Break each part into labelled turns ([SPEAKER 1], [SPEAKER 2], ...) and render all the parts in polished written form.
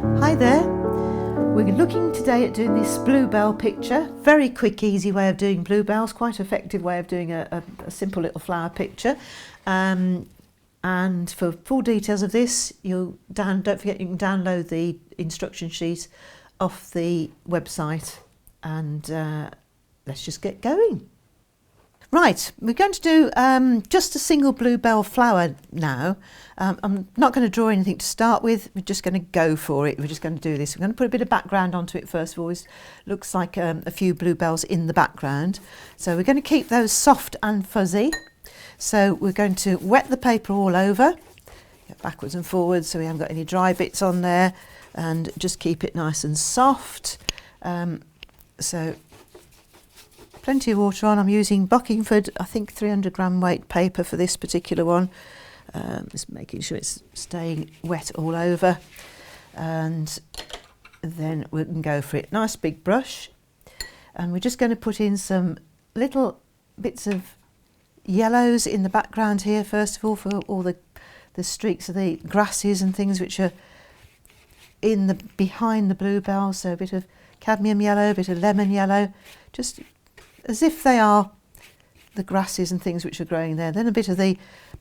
[SPEAKER 1] Hi there, we're looking today at doing this bluebell picture. Very quick, easy way of doing bluebells, quite effective way of doing a simple little flower picture. And for full details of this, don't forget you can download the instruction sheet off the website, and let's just get going. Right, we're going to do just a single bluebell flower now. I'm not going to draw anything to start with, we're just going to go for it. We're just going to do this. We're going to put a bit of background onto it first of all. It looks like a few bluebells in the background. So we're going to keep those soft and fuzzy. So we're going to wet the paper all over, get backwards and forwards so we haven't got any dry bits on there, and just keep it nice and soft. So plenty of water on. I'm using Bockingford, I think 300 gram weight paper for this particular one. Just making sure it's staying wet all over, and then we can go for it. Nice big brush, and we're just going to put in some little bits of yellows in the background here first of all, for all the streaks of the grasses and things which are behind the bluebell. So a bit of cadmium yellow, a bit of lemon yellow, just as if they are the grasses and things which are growing there. Then a bit of the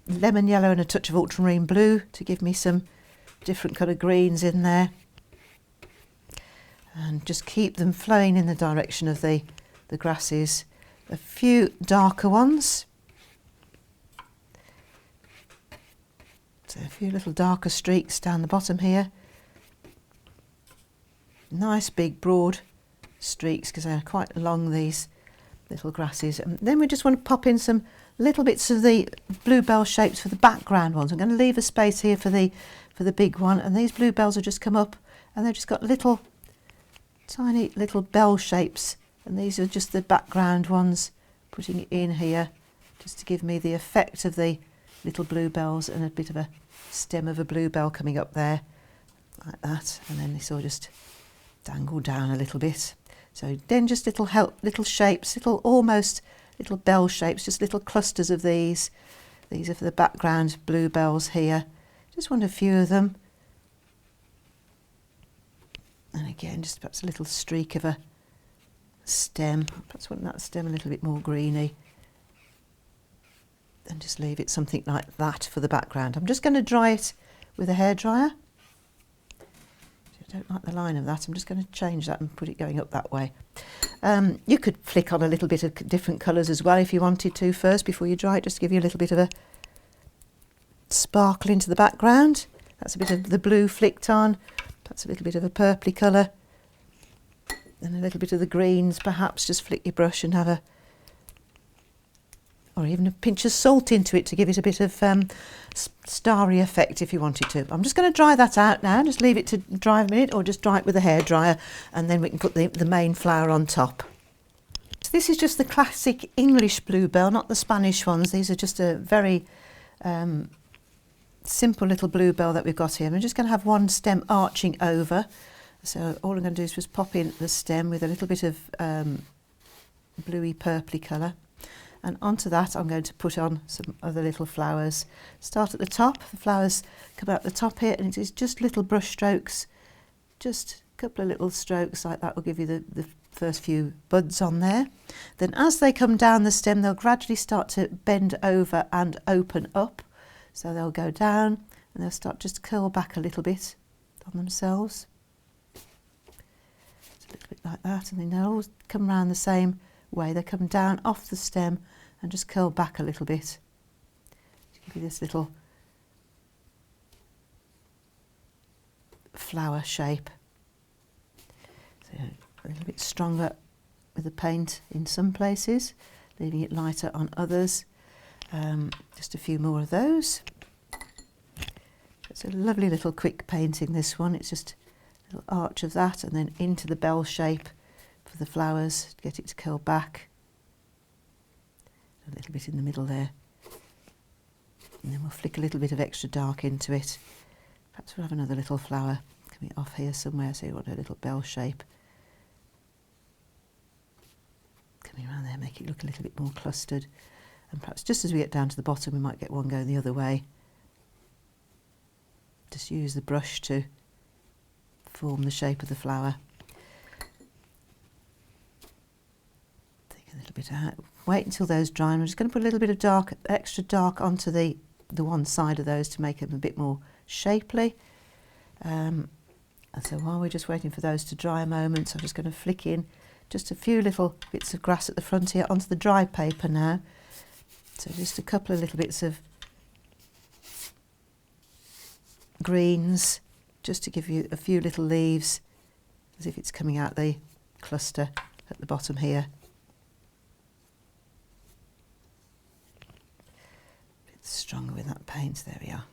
[SPEAKER 1] lemon yellow and a touch of ultramarine blue to give me some different colour greens in there, and just keep them flowing in the direction of the grasses. A few darker ones, so a few little darker streaks down the bottom here. Nice big broad streaks because they're quite long, these little grasses. And then we just want to pop in some little bits of the bluebell shapes for the background ones. I'm going to leave a space here for the big one, and these bluebells have just come up and they've just got little tiny little bell shapes, and these are just the background ones, putting it in here just to give me the effect of the little bluebells and a bit of a stem of a bluebell coming up there like that, and then this all just dangle down a little bit. So then just little shapes, almost little bell shapes, just little clusters of these. These are for the background bluebells here. Just want a few of them. And again, just perhaps a little streak of a stem. Perhaps want that stem a little bit more greeny. And just leave it something like that for the background. I'm just going to dry it with a hairdryer. I don't like the line of that. I'm just going to change that and put it going up that way. You could flick on a little bit of different colours as well if you wanted to first before you dry it, just to give you a little bit of a sparkle into the background. That's a bit of the blue flicked on. That's a little bit of a purpley colour. And a little bit of the greens perhaps. Just flick your brush and have or even a pinch of salt into it to give it a bit of starry effect if you wanted to. I'm just going to dry that out now, just leave it to dry a minute, or just dry it with a hairdryer, and then we can put the main flower on top. So this is just the classic English bluebell, not the Spanish ones. These are just a very simple little bluebell that we've got here. I'm just going to have one stem arching over, so all I'm going to do is just pop in the stem with a little bit of bluey purpley colour. And onto that I'm going to put on some other little flowers. Start at the top, the flowers come out the top here, and it is just little brush strokes, just a couple of little strokes like that will give you the first few buds on there. Then as they come down the stem, they'll gradually start to bend over and open up. So they'll go down and they'll start just to curl back a little bit on themselves. Just a little bit like that, and then they'll always come around the same way. They come down off the stem and just curl back a little bit to give you this little flower shape. So a little bit stronger with the paint in some places, leaving it lighter on others. Just a few more of those. It's a lovely little quick painting, this one. It's just a little arch of that, and then into the bell shape for the flowers to get it to curl back. A little bit in the middle there. And then we'll flick a little bit of extra dark into it. Perhaps we'll have another little flower coming off here somewhere, so you want a little bell shape. Coming around there, make it look a little bit more clustered. And perhaps just as we get down to the bottom, we might get one going the other way. Just use the brush to form the shape of the flower. Take a little bit out. Wait until those dry, and I'm just going to put a little bit of dark, extra dark onto the one side of those to make them a bit more shapely. And so while we're just waiting for those to dry a moment, I'm just going to flick in just a few little bits of grass at the front here onto the dry paper now. So just a couple of little bits of greens, just to give you a few little leaves, as if it's coming out the cluster at the bottom here. A bit stronger with that paint, there we are.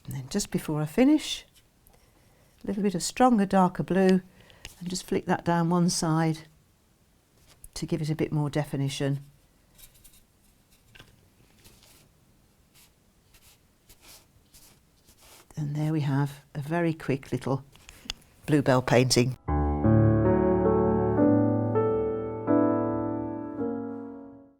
[SPEAKER 1] And then just before I finish, a little bit of stronger, darker blue, and just flick that down one side to give it a bit more definition. And there we have a very quick little bluebell painting.